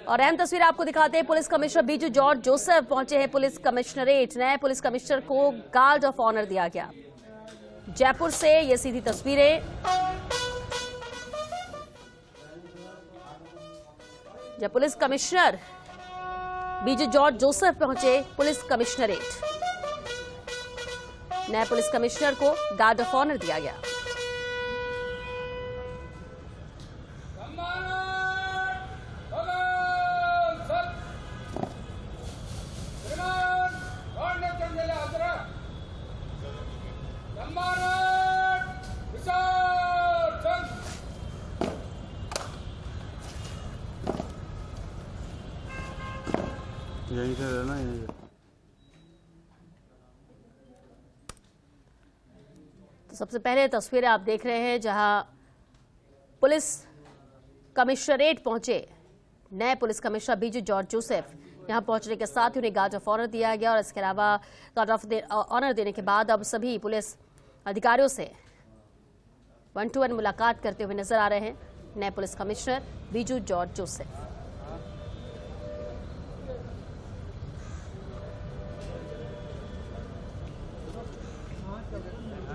और अहम तस्वीर आपको दिखाते हैं। Police commissioner Biju George Joseph पहुंचे हैं पुलिस कमिश्नरेट। नए पुलिस कमिश्नर को गार्ड ऑफ ऑनर दिया गया। जयपुर से ये सीधी तस्वीरें, जब police commissioner Biju George Joseph पहुंचे पुलिस कमिश्नरेट। नए पुलिस कमिश्नर को गार्ड ऑफ ऑनर दिया गया। यहीं से रहना यहीं। तो सबसे पहले तस्वीरें आप देख रहे हैं जहां पुलिस कमिश्नरेट पहुंचे नए police commissioner Biju George Joseph. यहां पहुंचने के साथ ही उन्हें गार्ड ऑफ ऑनर दिया गया और इसके अलावा गार्ड ऑफ ऑनर देने के बाद अब सभी पुलिस अधिकारियों से 1-to-1 मुलाकात करते हुए नजर आ रहे हैं नए police commissioner Biju George Joseph.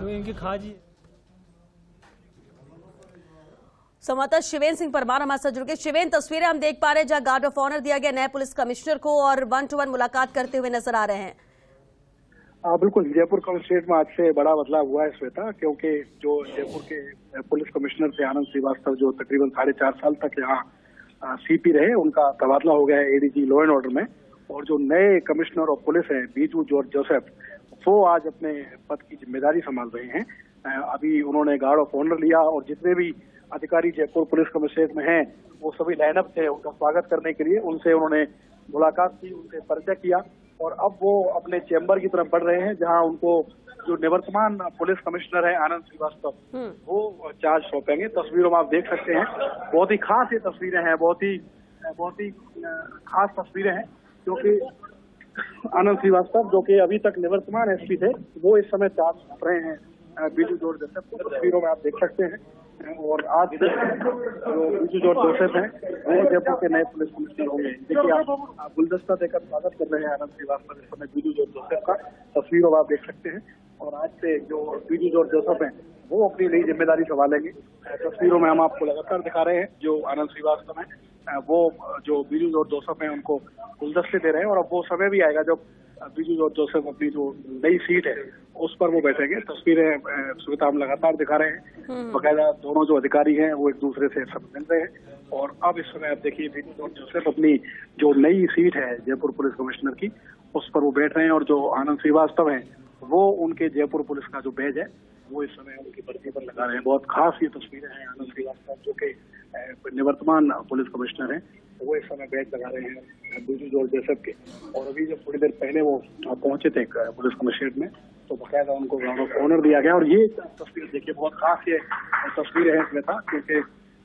इनकी खाजी संवाददाता शिवेन सिंह परमार हमारे साथ जुड़ गए। शिवेन, तस्वीरें हम देख पा रहे हैं जहां गार्ड ऑफ ऑनर दिया गया नए पुलिस कमिश्नर को और 1-to-1 मुलाकात करते हुए नजर आ रहे हैं। बिल्कुल, जयपुर कमिश्नरेट में आज से बड़ा बदलाव हुआ है श्वेता, क्योंकि जो जयपुर के पुलिस कमिश्नर थे आनंद श्रीवास्तव, जो तकरीबन 4.5 साल तक यहाँ सीपी रहे, उनका तबादला हो गया है एडीजी लॉ एंड ऑर्डर में। और जो नए कमिश्नर ऑफ पुलिस हैं बीजू जॉर्ज जोसेफ, वो आज अपने पद की जिम्मेदारी संभाल रहे हैं। अभी उन्होंने गार्ड ऑफ ऑनर लिया और जितने भी अधिकारी जयपुर पुलिस कमिश्नरेट में हैं वो सभी लाइनअप थे उनका स्वागत करने के लिए। उनसे उन्होंने मुलाकात की, उनसे परिचय किया और अब वो अपने चैम्बर की तरफ बढ़ रहे हैं जहां उनको जो निवर्तमान पुलिस कमिश्नर है आनंद श्रीवास्तव, वो चार्ज सौंपेंगे। तस्वीरों में आप देख सकते हैं, बहुत ही खास ये तस्वीरें हैं, बहुत ही खास तस्वीरें हैं, क्योंकि आनंद श्रीवास्तव जो कि अभी तक निवर्तमान एसपी थे, वो इस समय चार्ज सौंप रहे हैं बीजू जॉर्ज जोसेफ। तस्वीरों में आप देख सकते हैं। और आज जो बीजू जॉर्ज जोसेफ हैं वो जयपुर के नए पुलिस कमिश्नर होंगे। देखिए, आप गुलदस्ता देकर स्वागत कर रहे हैं आनंद श्रीवास्तव इस समय बीजू जॉर्ज जोसेफ का। तस्वीरों में आप देख सकते हैं। और आज से जो बीजू जॉर्ज जोसेफ हैं वो अपनी नई जिम्मेदारी संभालेंगे। तस्वीरों में हम आपको लगातार दिखा रहे हैं जो आनंद श्रीवास्तव हैं, वो जो बीजू जॉर्ज जोसेफ हैं उनको गुलदस्ते दे रहे हैं। और अब वो समय भी आएगा जब बीजू जॉर्ज जोसेफ अपनी जो नई सीट है उस पर वो बैठेंगे। तस्वीरें सुविधा हम लगातार दिखा रहे हैं। बाकायदा दोनों जो अधिकारी हैं वो एक दूसरे से सब मिल रहे हैं। और अब इस समय आप देखिए बीजू जॉर्ज जोसेफ अपनी जो नई सीट है जयपुर पुलिस कमिश्नर की, उस पर वो बैठ रहे हैं। और जो आनंद श्रीवास्तव हैं वो उनके जयपुर पुलिस का जो बैज है वो इस समय उनकी वर्दी पर लगा रहे हैं। बहुत खास ये तस्वीरें हैं। आनंद श्रीवास्तव जो कि निवर्तमान पुलिस कमिश्नर हैं, वो इस समय बैच लगा रहे हैं बीजू जॉर्ज जोसेफ के। और अभी जब थोड़ी देर पहले वो पहुंचे थे पुलिस कमिश्नरेट में, तो बाकायदा उनको गार्ड ऑफ ऑनर दिया गया। और ये तस्वीर देखिए, बहुत खास ये तस्वीरें हैं इसमें था, क्योंकि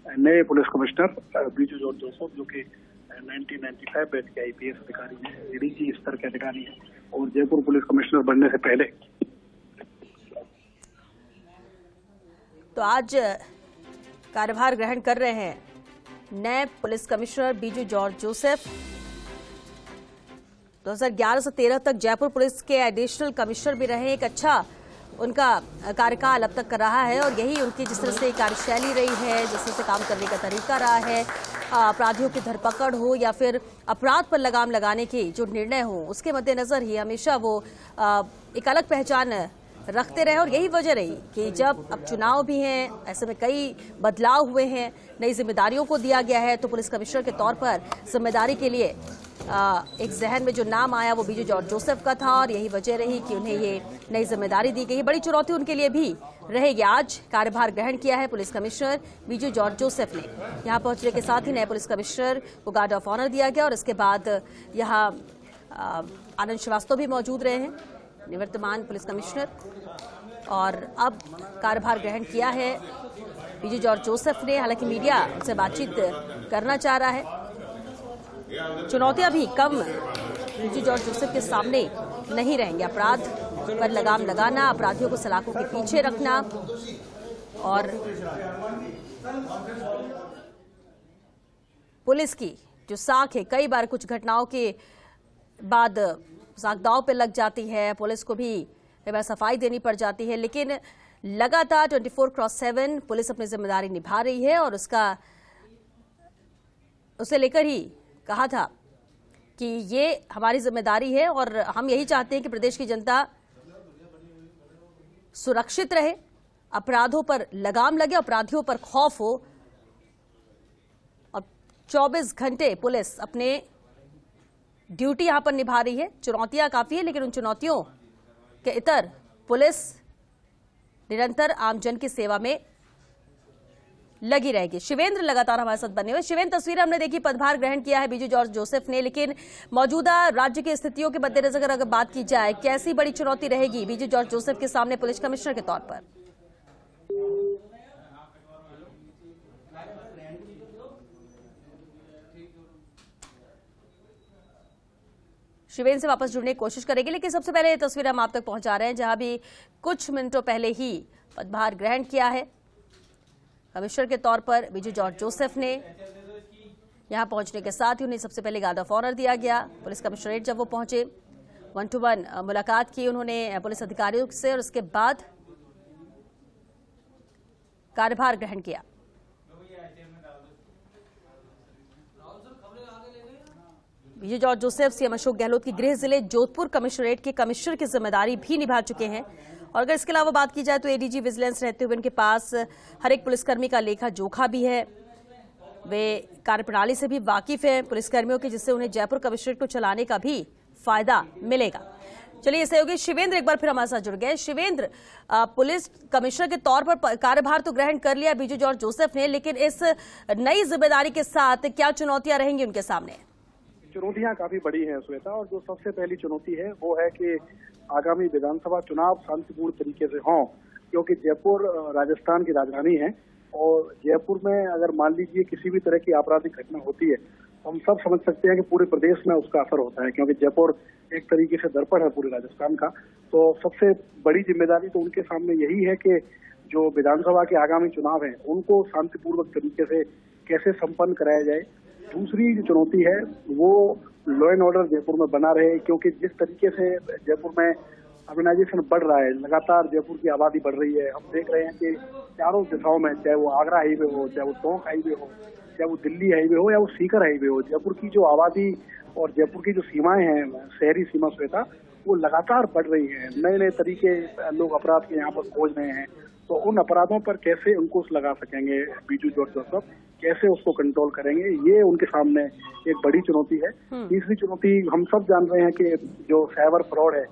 नए police commissioner Biju George Joseph जो कि 1995 बैच के IPS अधिकारी हैं, एडीजी स्तर के अधिकारी हैं और जयपुर पुलिस कमिश्नर बनने से पहले। तो आज कार्यभार ग्रहण कर रहे हैं नए police commissioner Biju George Joseph. 2011 से 13 तक जयपुर पुलिस के एडिशनल कमिश्नर भी रहे। एक अच्छा उनका कार्यकाल अब तक कर रहा है और यही उनकी जिस तरह से कार्यशैली रही है, जिस तरह से काम करने का तरीका रहा है, अपराधियों की धरपकड़ हो या फिर अपराध पर लगाम लगाने की जो निर्णय हो, उसके मद्देनजर ही हमेशा वो एक अलग पहचान रखते रहे। और यही वजह रही कि जब अब चुनाव भी हैं, ऐसे में कई बदलाव हुए हैं, नई जिम्मेदारियों को दिया गया है, तो पुलिस कमिश्नर के तौर पर जिम्मेदारी के लिए एक जहन में जो नाम आया वो बीजू जॉर्ज जोसेफ का था। और यही वजह रही कि उन्हें ये नई जिम्मेदारी दी गई। बड़ी चुनौती उनके लिए भी रहेगी। आज कार्यभार ग्रहण किया है police commissioner Biju George Joseph ने। यहाँ पहुंचने के साथ ही नए पुलिस कमिश्नर को गार्ड ऑफ ऑनर दिया गया और इसके बाद यहाँ आनंद श्रीवास्तव भी मौजूद रहे हैं, निवर्तमान पुलिस कमिश्नर। और अब कार्यभार ग्रहण किया है बीजू जॉर्ज जोसेफ ने। हालांकि मीडिया उनसे बातचीत करना चाह रहा है। चुनौतियां भी कम बीजू जॉर्ज जोसेफ के सामने नहीं रहेंगे। अपराध पर लगाम लगाना, अपराधियों को सलाखों के पीछे रखना और पुलिस की जो साख है, कई बार कुछ घटनाओं के बाद साख दांव पे लग जाती है, पुलिस को भी कई बार सफाई देनी पड़ जाती है, लेकिन लगातार 24/7 पुलिस अपनी जिम्मेदारी निभा रही है और उसे लेकर ही कहा था कि ये हमारी जिम्मेदारी है और हम यही चाहते हैं कि प्रदेश की जनता सुरक्षित रहे, अपराधों पर लगाम लगे, अपराधियों पर खौफ हो और 24 घंटे पुलिस अपने ड्यूटी यहां पर निभा रही है। चुनौतियां काफी है, लेकिन उन चुनौतियों के इतर पुलिस निरंतर आमजन की सेवा में लगी रहेगी। शिवेंद्र लगातार हमारे साथ बने हुए। शिवेंद्र, तस्वीरें हमने देखी, पदभार ग्रहण किया है बीजू जॉर्ज जोसेफ ने, लेकिन मौजूदा राज्य की स्थितियों के मद्देनजर अगर बात की जाए, कैसी बड़ी चुनौती रहेगी बीजू जॉर्ज जोसेफ के सामने पुलिस कमिश्नर के तौर पर? शिवेंद्र से वापस जुड़ने की कोशिश करेंगे, लेकिन सबसे पहले ये तस्वीर हम आप तक पहुंचा रहे हैं, जहां भी कुछ मिनटों पहले ही पदभार ग्रहण किया है कमिश्नर के तौर पर बीजू जॉर्ज जोसेफ ने। यहां पहुंचने के साथ ही उन्हें सबसे पहले गार्ड ऑफ ऑनर दिया गया। पुलिस कमिश्नरेट जब वो पहुंचे, 1-to-1 मुलाकात की उन्होंने पुलिस अधिकारियों से और उसके बाद कार्यभार ग्रहण किया। Biju George Joseph CM Ashok Gehlot की गृह जिले जोधपुर कमिश्नरेट के कमिश्नर की जिम्मेदारी भी निभा चुके हैं। और अगर इसके अलावा बात की जाए तो एडीजी विजिलेंस रहते हुए उनके पास हर एक पुलिसकर्मी का लेखा जोखा भी है। वे कार्यप्रणाली से भी वाकिफ हैं पुलिसकर्मियों के, जिससे उन्हें जयपुर कमिश्नरेट को चलाने का भी फायदा मिलेगा। चलिए, सहयोगी शिवेंद्र एक बार फिर हमारे साथ जुड़ गए। शिवेंद्र, पुलिस कमिश्नर के तौर पर कार्यभार तो ग्रहण कर लिया बीजू जॉर्ज जोसेफ ने, लेकिन इस नई जिम्मेदारी के साथ क्या चुनौतियां रहेंगी उनके सामने? चुनौतियां काफी बड़ी हैं श्वेता, और जो सबसे पहली चुनौती है वो है कि आगामी विधानसभा चुनाव शांतिपूर्ण तरीके से हों, क्योंकि जयपुर राजस्थान की राजधानी है और जयपुर में अगर मान लीजिए किसी भी तरह की आपराधिक घटना होती है तो हम सब समझ सकते हैं कि पूरे प्रदेश में उसका असर होता है, क्योंकि जयपुर एक तरीके से दर्पण है पूरे राजस्थान का। तो सबसे बड़ी जिम्मेदारी तो उनके सामने यही है कि जो विधानसभा के आगामी चुनाव हैं उनको शांतिपूर्वक तरीके से कैसे संपन्न कराया जाए। दूसरी जो चुनौती है वो लॉ एंड ऑर्डर जयपुर में बना रहे, क्योंकि जिस तरीके से जयपुर में अर्बनाइजेशन बढ़ रहा है, लगातार जयपुर की आबादी बढ़ रही है। हम देख रहे हैं कि चारों दिशाओं में, चाहे वो आगरा हाईवे हो, चाहे वो टोंक हाईवे हो, चाहे वो दिल्ली हाईवे हो या वो सीकर हाईवे हो, जयपुर की जो आबादी और जयपुर की जो सीमाएं हैं, शहरी सीमा श्वेता, वो लगातार बढ़ रही है। नए नए तरीके लोग अपराध के यहाँ पर खोज रहे हैं, तो उन अपराधों पर कैसे अंकुश लगा सकेंगे बीजू जॉर्ज जोसेफ, कैसे उसको कंट्रोल करेंगे, ये उनके सामने एक बड़ी चुनौती है। तीसरी चुनौती हम सब जान रहे हैं कि जो साइबर फ्रॉड है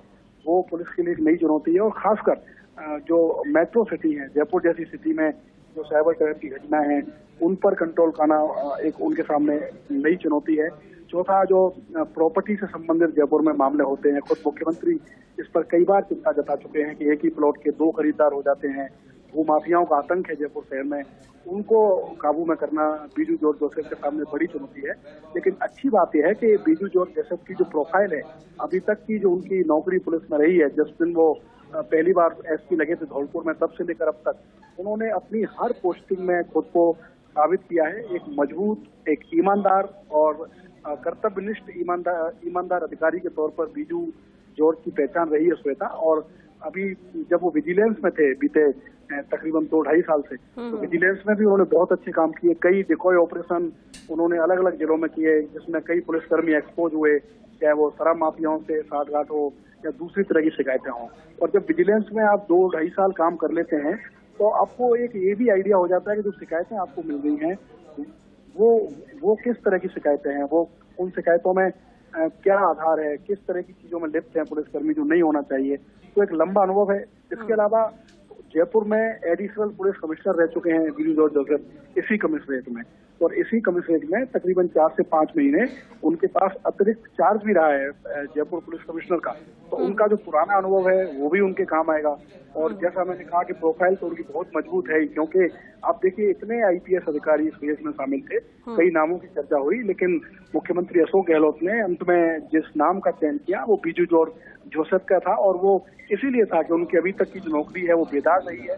वो पुलिस के लिए एक नई चुनौती है, और खासकर जो मेट्रो सिटी है, जयपुर जैसी सिटी में जो साइबर क्राइम की घटना है उन पर कंट्रोल करना एक उनके सामने नई चुनौती है। चौथा, जो प्रॉपर्टी से संबंधित जयपुर में मामले होते हैं, खुद मुख्यमंत्री इस पर कई बार चिंता जता चुके हैं कि एक ही प्लॉट के 2 खरीदार हो जाते हैं। भूमाफियाओं का आतंक है जयपुर शहर में, उनको काबू में करना बीजू जॉर्ज जोसेफ के सामने बड़ी चुनौती है। लेकिन अच्छी बात यह है कि बीजू जॉर्ज जोसेफ की जो प्रोफाइल है, अभी तक की जो उनकी नौकरी पुलिस में रही है, जिस दिन वो पहली बार एसपी लगे थे धौलपुर में, तब से लेकर अब तक उन्होंने अपनी हर पोस्टिंग में खुद को साबित किया है। एक मजबूत, एक ईमानदार और कर्तव्यनिष्ठ ईमानदार अधिकारी के तौर पर बीजू जॉर्ज की पहचान रही है श्वेता। और अभी जब वो विजिलेंस में थे बीते तकरीबन 2-2.5 साल से, तो विजिलेंस में भी उन्होंने बहुत अच्छे काम किए। कई डिकॉय ऑपरेशन उन्होंने अलग अलग जिलों में किए, जिसमें कई पुलिसकर्मी एक्सपोज हुए, चाहे वो शराब माफियाओं से साठगांठ हो या दूसरी तरह की शिकायतें हों। और जब विजिलेंस में आप 2-2.5 साल काम कर लेते हैं तो आपको एक ये भी आइडिया हो जाता है कि जो शिकायतें आपको मिल रही हैं वो किस तरह की शिकायतें हैं, वो उन शिकायतों में क्या आधार है, किस तरह की चीजों में लिप्त हैं पुलिसकर्मी जो नहीं होना चाहिए। तो एक लंबा अनुभव है। इसके अलावा जयपुर में एडिशनल पुलिस कमिश्नर रह चुके हैं बीजू जॉर्ज जोसेफ इसी कमिश्नरेट में, और इसी कमिश्नरेट में तकरीबन 4 से 5 महीने उनके पास अतिरिक्त चार्ज भी रहा है जयपुर पुलिस कमिश्नर का। तो उनका जो पुराना अनुभव है वो भी उनके काम आएगा। और जैसा मैंने कहा कि प्रोफाइल तो उनकी बहुत मजबूत है, क्योंकि आप देखिए इतने आईपीएस अधिकारी इस केस में शामिल थे, कई नामों की चर्चा हुई, लेकिन मुख्यमंत्री अशोक गहलोत ने अंत में जिस नाम का चयन किया वो बीजू जॉर्ज जोसेफ का था। और वो इसीलिए था कि उनकी अभी तक की जो नौकरी है वो बेदाग रही है।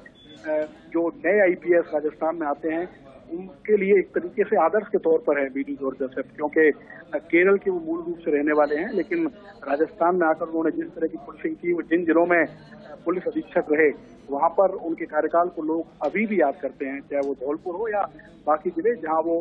जो नए आईपीएस राजस्थान में आते हैं उनके लिए एक तरीके से आदर्श के तौर पर है बीजू जॉर्ज जोसेफ, क्योंकि केरल के वो मूल रूप से रहने वाले हैं, लेकिन राजस्थान में आकर उन्होंने जिस तरह की पुलिसिंग की, वो जिन जिलों में पुलिस अधीक्षक रहे वहां पर उनके कार्यकाल को लोग अभी भी याद करते हैं, चाहे वो धौलपुर हो या बाकी जिले जहां वो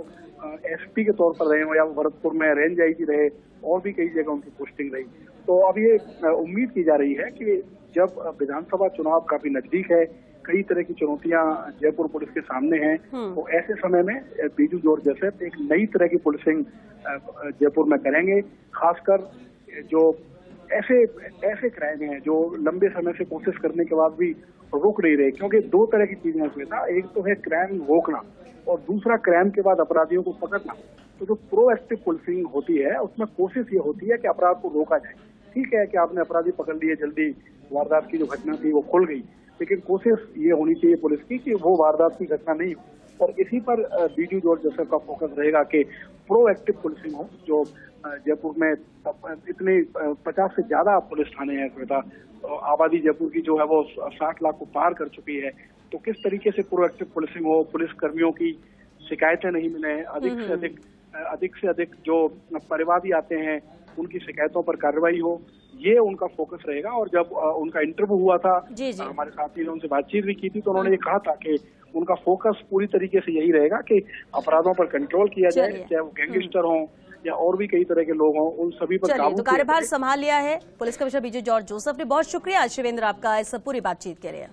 एसपी के तौर पर रहे हो, या वो भरतपुर में रेंज आईजी रहे, और भी कई जगह उनकी पोस्टिंग रही। तो अब ये उम्मीद की जा रही है कि जब विधानसभा चुनाव काफी नजदीक है, कई तरह की चुनौतियां जयपुर पुलिस के सामने हैं, तो ऐसे समय में बीजू जॉर्ज जोसेफ एक नई तरह की पुलिसिंग जयपुर में करेंगे। खासकर जो ऐसे क्राइम हैं जो लंबे समय से कोशिश करने के बाद भी रुक नहीं रहे, क्योंकि दो तरह की चीजें हैं श्वेता, एक तो है क्राइम रोकना और दूसरा क्राइम के बाद अपराधियों को पकड़ना। तो जो प्रोएक्टिव पुलिसिंग होती है उसमें कोशिश ये होती है कि अपराध को रोका जाए। ठीक है कि आपने अपराधी पकड़ लिए, जल्दी वारदात की जो घटना थी वो खुल गई, लेकिन कोशिश ये होनी चाहिए पुलिस की कि वो वारदात की घटना नहीं हो, और इसी पर बीजू जॉर्ज जोसेफ का फोकस रहेगा कि प्रोएक्टिव पुलिसिंग हो। जो जयपुर में इतने 50 से ज्यादा पुलिस थाने हैं श्वेता, आबादी जयपुर की जो है वो 60 लाख को पार कर चुकी है, तो किस तरीके से प्रोएक्टिव पुलिसिंग हो, पुलिस कर्मियों की शिकायतें नहीं मिले, अधिक से अधिक जो परिवादी आते हैं उनकी शिकायतों पर कार्रवाई हो, ये उनका फोकस रहेगा। और जब उनका इंटरव्यू हुआ था, हमारे साथी ने उनसे बातचीत भी की थी, तो उन्होंने ये कहा था कि उनका फोकस पूरी तरीके से यही रहेगा कि अपराधों पर कंट्रोल किया जाए, चाहे वो गैंगस्टर हों या और भी कई तरह के लोग हों, उन सभी पर काबू। तो कार्यभार संभाल लिया है police commissioner Biju George Joseph ने। बहुत शुक्रिया शिवेंद्र आपका इस पूरी बातचीत के लिए।